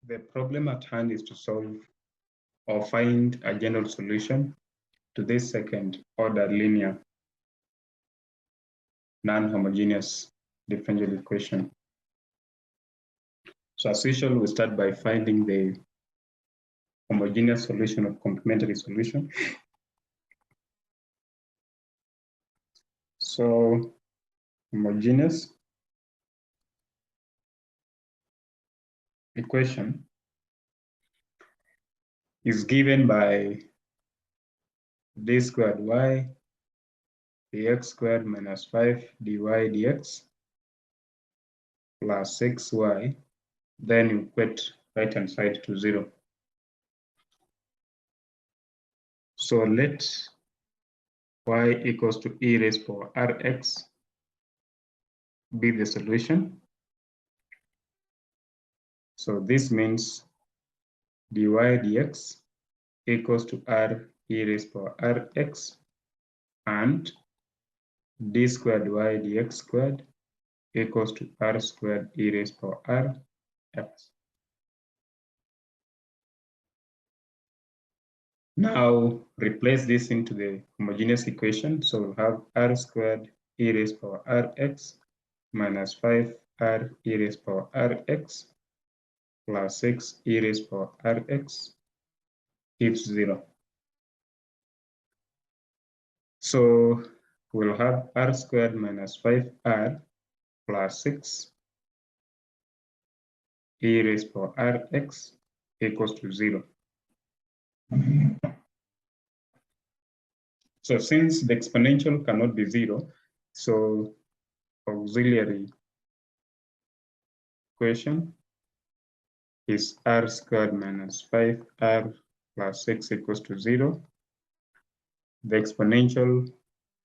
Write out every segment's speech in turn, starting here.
The problem at hand is to solve or find a general solution to this second order linear non-homogeneous differential equation. So as usual, we start by finding the homogeneous solution of complementary solution. So homogeneous equation is given by d squared y dx squared minus 5 dy dx plus 6y, then you equate right hand side to 0. So let y equals to e raised power rx be the solution. So this means dy dx equals to r e raised power rx, and d squared y dx squared equals to r squared e raised power rx. Now replace this into the homogeneous equation. So we'll have r squared e raised power rx minus 5r e raised power rx plus 6 e raised power rx gives 0. So we'll have r squared minus 5r plus 6 e raised power rx equals to 0. So since the exponential cannot be 0, so auxiliary equation is r squared minus 5r plus 6 equals to 0. The exponential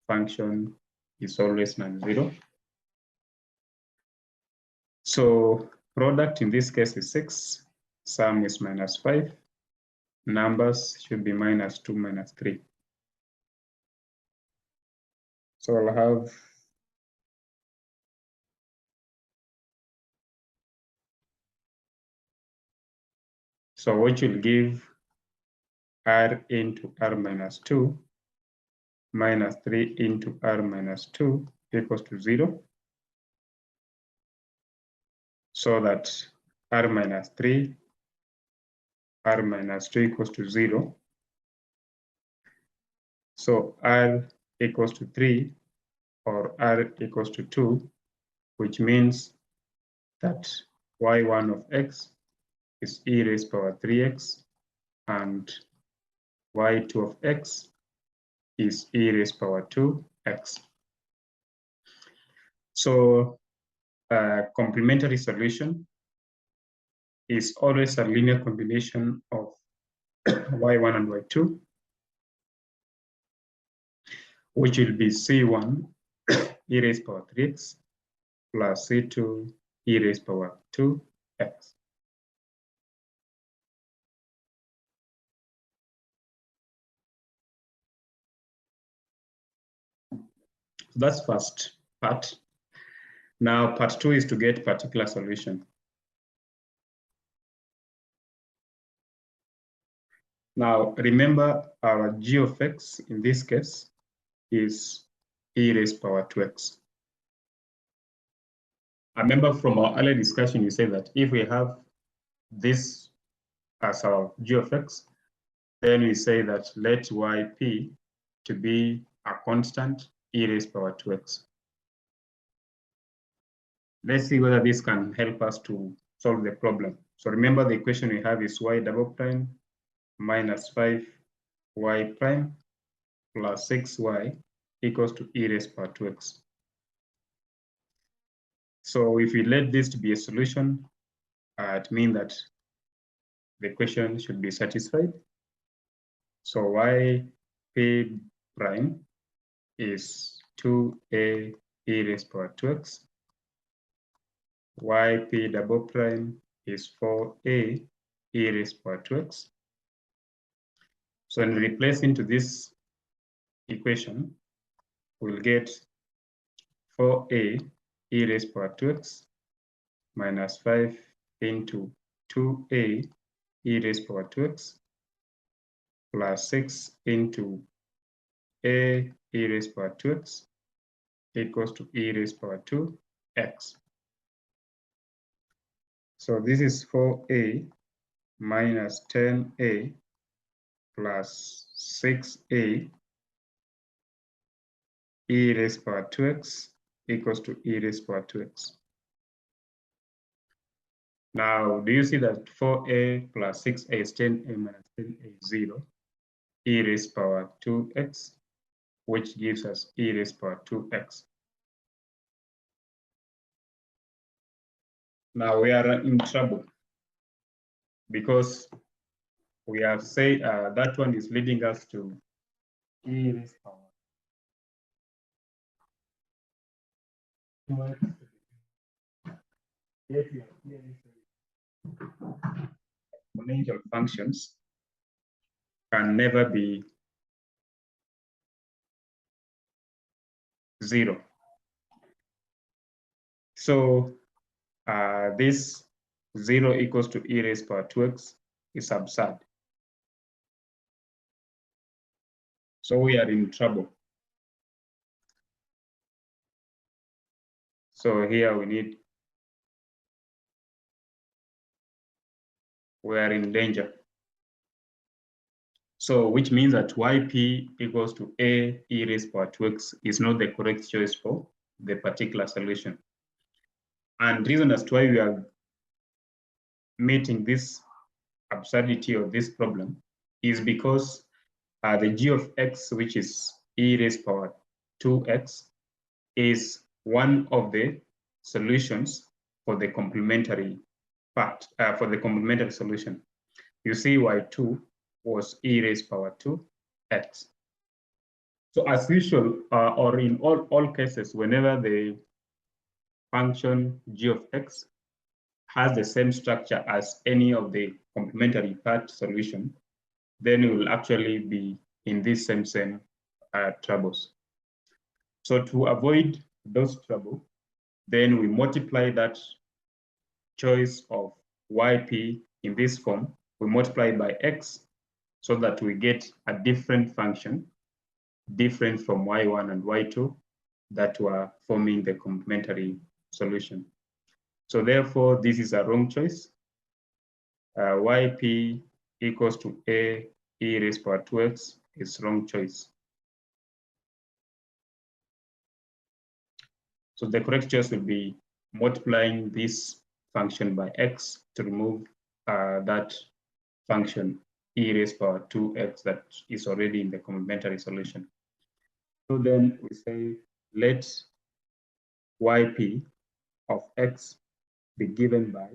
function is always non-zero. So product in this case is 6, sum is minus 5, numbers should be minus 2, minus 3. So I'll have which will give r into r minus 2 minus 3 into r minus 2 equals to 0. So that r minus 3, r minus 2 equals to 0. So r equals to 3 or r equals to 2, which means that y1 of x is e raised power 3x and y2 of x is e raised power 2x. So a complementary solution is always a linear combination of y1 and y2, which will be c1 e raised power 3x plus c2 e raised power 2x. So that's first part. Now part 2 is to get particular solution. Now remember our g of x in this case is e raised power 2x. I remember from our earlier discussion, you said that if we have this as our g of x, then we say that let yp to be a constant e raised power 2x. Let's see whether this can help us to solve the problem. So remember the equation we have is y double prime minus 5y prime plus 6y equals to e raised power 2x. So if we let this to be a solution, it means that the equation should be satisfied. So yp prime is 2a e raised power 2x. Yp double prime is 4a e raised power 2x. So when we replace into this equation, we'll get 4a e raised power 2x minus 5 into 2a e raised to the power 2x plus 6 into a e raised to the power 2x equals to e raised to the power 2x. So this is 4a minus 10a plus 6a e raised to the power 2x equals to e raised to the power 2x. Now, do you see that 4a plus 6a is 10a minus 10a is 0, e raised to the power 2x, which gives us e raised to the power 2x. Now we are in trouble because we have said that one is leading us to e raised to the power 2x. Yet we are clearly saying exponential functions can never be 0. So this 0 equals to e raised to the power 2x is absurd. So we are in trouble. So here we are in danger. So which means that yp equals to a e raised to the power 2x is not the correct choice for the particular solution. And reason as to why we are meeting this absurdity of this problem is because the g of x, which is e raised to the power 2x, is one of the solutions for the complementary part, for the complementary solution. You see y2 was e raised to the power 2x. So as usual, or in all cases, whenever the function g of x has the same structure as any of the complementary part solution, then we will actually be in these same troubles. So to avoid those troubles, then we multiply that choice of yp in this form, we multiply by x so that we get a different function, different from y1 and y2 that were forming the complementary solution. So therefore, this is a wrong choice. Yp equals to a e raised to the power 2x is wrong choice. So the correct choice will be multiplying this function by x to remove that function e raised to the power 2x that is already in the complementary solution. So then we say let yp of x be given by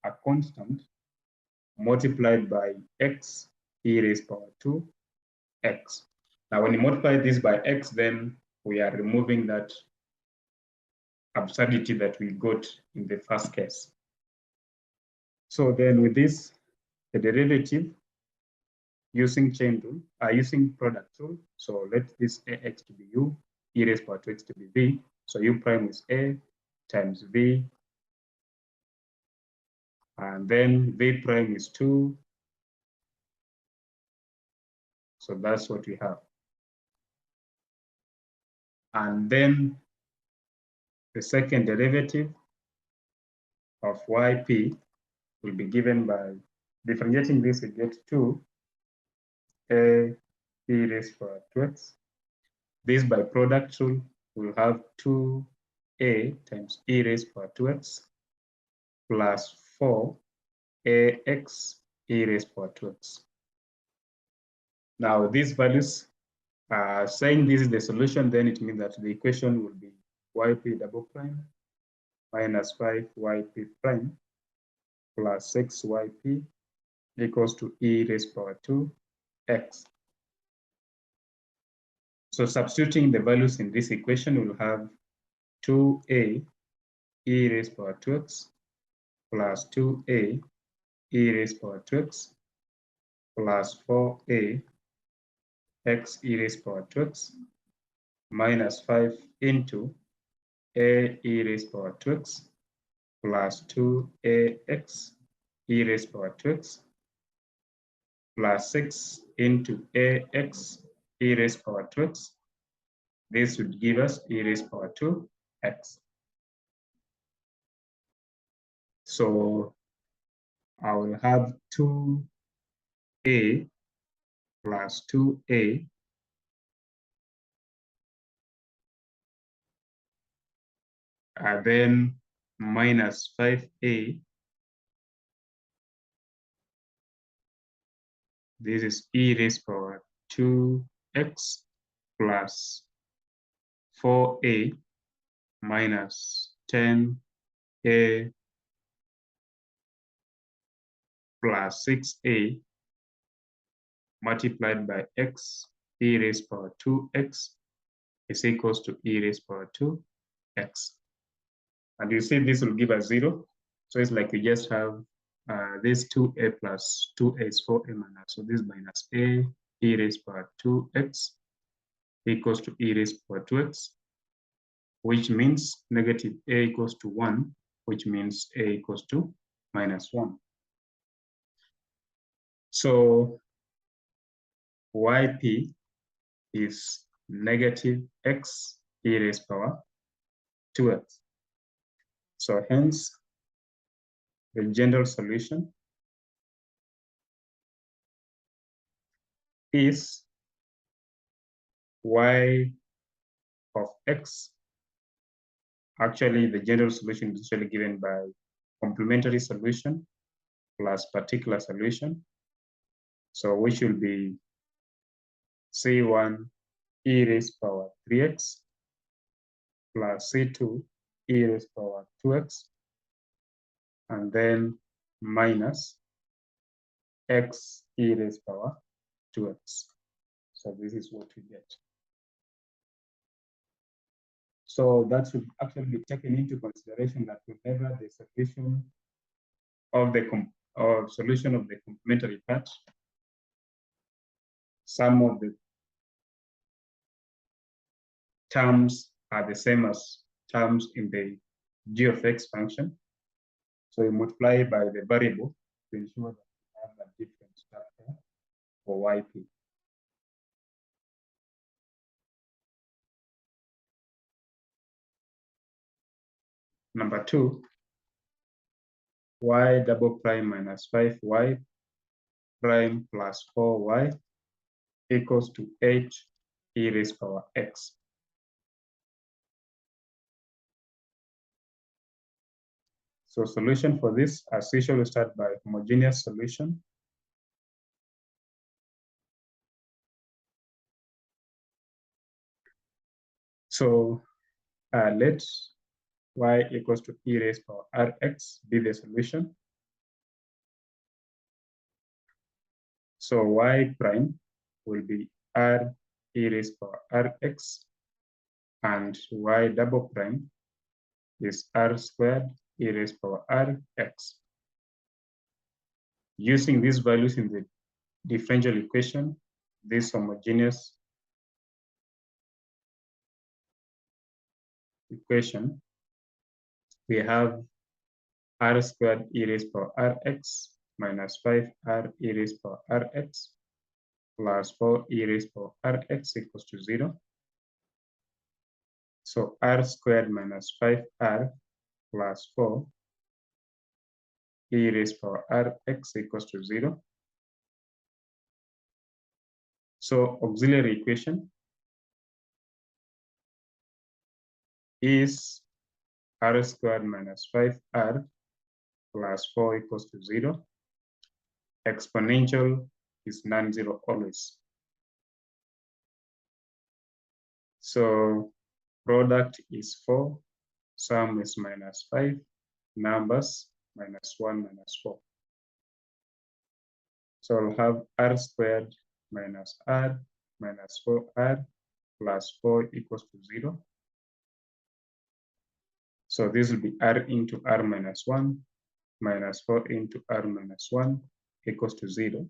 a constant multiplied by x e raised to the power 2x. Now, when you multiply this by x, then we are removing that absurdity that we got in the first case. So then with this, the derivative using chain rule, using product rule. So let this ax to be u, e raised to the power 2x to be v. So u prime is a times v, and then v prime is 2. So that's what we have. And then the second derivative of yp will be given by differentiating this, we get 2 a e raised to the power 2x. This by product rule will have 2a times e raised to the power 2x plus 4ax e raised to the power 2x. Now these values, saying this is the solution, then it means that the equation will be yp double prime minus 5yp prime plus 6yp equals to e raised to the power 2x. So substituting the values in this equation, we'll have 2a e raised to the power 2x plus 2a e raised to the power 2x plus 4a x e raised to the power 2x minus 5 into a e raised to the power 2x plus 2ax e raised to the power 2x plus 6 into ax e raised to the power 2x. This would give us e raised to the power 2x. So I will have 2a plus 2a and then minus 5a. This is e raised to the power 2x plus 4a minus 10a plus 6a multiplied by x e raised to the power 2x is equals to e raised to the power 2x. And you see this will give us 0. So it's like you just have this 2a plus 2a is 4a minus. So this minus a e raised to the power 2x equals to e raised to the power 2x, which means negative a equals to 1, which means a equals to minus 1. So yp is negative x e raised to the power 2x. So hence, the general solution is y of x. Actually, the general solution is usually given by complementary solution plus particular solution. So we should be C1 e raised to the power 3x plus C2 e raised to the power 2x, and then minus x e raised to the power 2x. So this is what we get. So that should actually be taken into consideration that whenever the solution of the solution of the complementary part, some of the terms are the same as terms in the g of x function. So you multiply by the variable to ensure that you have a different structure for yp. Number 2, y double prime minus 5y prime plus 4y equals to 8 e raised to the power x. So solution for this, as usual, we start by homogeneous solution. So let y equals to e raised to the power rx be the solution. So y prime will be r e raised to the power rx, and y double prime is r squared e raised to the power rx. Using these values in the differential equation, this homogeneous equation, we have r squared e raised to the power rx minus 5r e raised to the power rx plus 4 e raised to the power rx equals to 0. So r squared minus 5r plus 4 e raised to the power rx equals to 0. So auxiliary equation is r squared minus 5r plus 4 equals to 0. Exponential is non-zero always. So product is 4, sum is minus 5, numbers minus 1 minus 4. So I'll have r squared minus r minus 4r plus 4 equals to 0. So this will be r into r minus 1 minus 4 into r minus 1 equals to 0.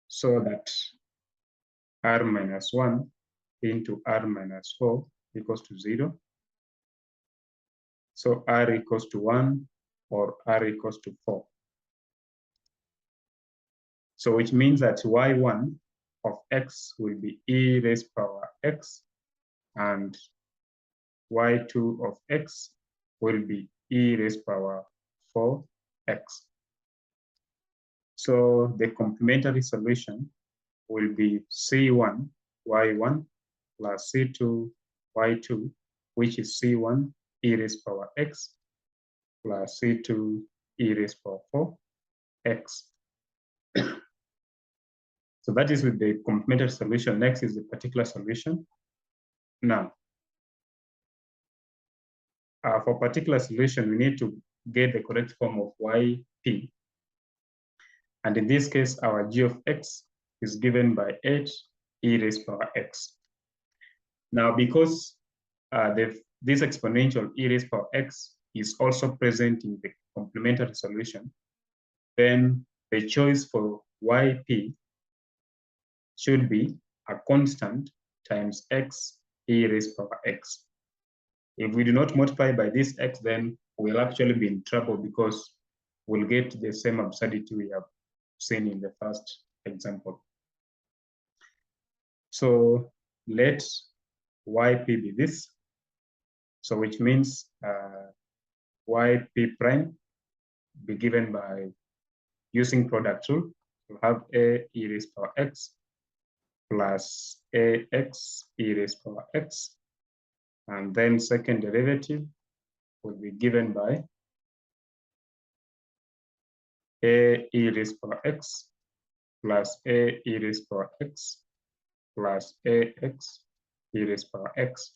So that r minus 1 into r minus 4 equals to 0. So r equals to 1 or r equals to 4. So which means that y1 of x will be e raised power x, and y2 of x will be e raised power 4x. So the complementary solution will be c1 y1 plus c2 y2, which is c1 e raised power x plus c2 e raised power 4x. So that is with the complementary solution. Next is the particular solution. Now, for particular solution, we need to get the correct form of yp. And in this case, our g of x is given by 8 e raised power x. Now, because this exponential e raised power x is also present in the complementary solution, then the choice for yp should be a constant times x e raised power x. If we do not multiply by this x, then we'll actually be in trouble because we'll get the same absurdity we have seen in the first example. So let yp be this. So which means yp prime be given by using product rule. We'll have a e raised power x plus ax e raised power x. And then second derivative will be given by a e raised power x plus a e raised power x plus ax e raised power x.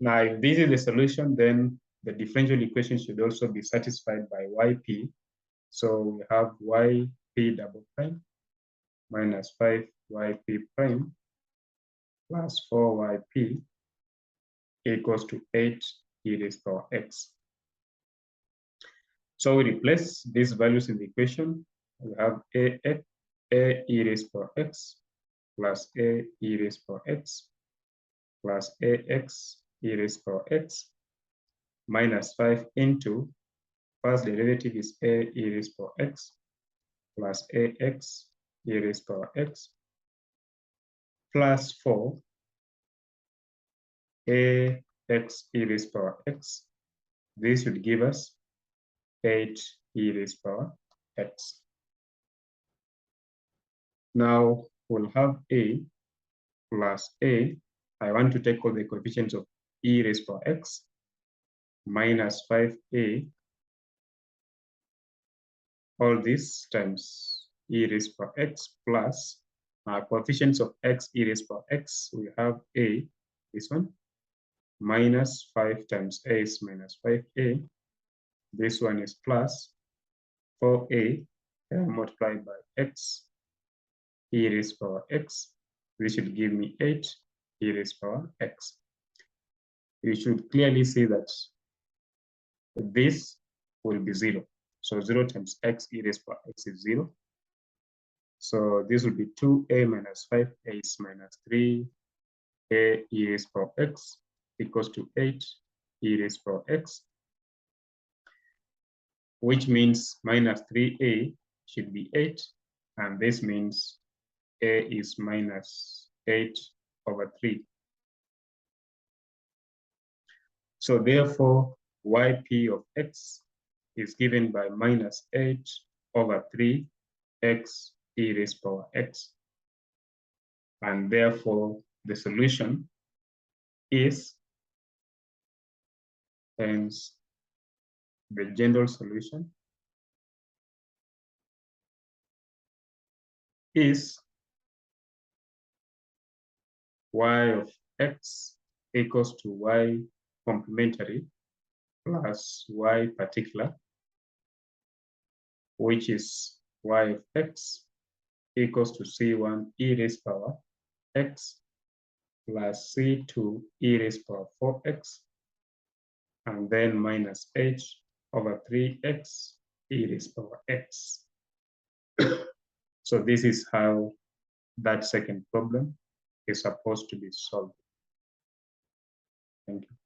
Now, if this is the solution, then the differential equation should also be satisfied by yp. So we have yp double prime minus 5yp prime plus 4yp equals to 8 e raised power x. So we replace these values in the equation. We have a e raised power x plus a e raised power x plus ax e raised power x minus 5 into first derivative is a e raised power x plus ax e raised power x plus 4 ax e raised power x. This would give us 8 e raised power x. Now we'll have a plus a. I want to take all the coefficients of e raised power x minus 5a, all this times e raised power x plus coefficients of x e raised power x. We have a, this one, minus 5 times a is minus 5a. This one is plus 4a multiplied by x e raised power x. This should give me 8 e raised power x. You should clearly see that this will be 0. So 0 times x e raised power x is 0. So this will be 2a minus 5a is minus 3a e raised power x equals to 8 e raised power x, which means minus 3a should be 8, and this means a is minus 8 over 3. So therefore, yp of x is given by minus 8 over 3 x e raised power x. And therefore, the solution is, hence, the general solution is y of x equals to y complementary plus y particular, which is y of x equals to c1 e raised power x plus c2 e raised power 4x, and then minus h over 3x e raised power x. So this is how that second problem is supposed to be solved. Thank you.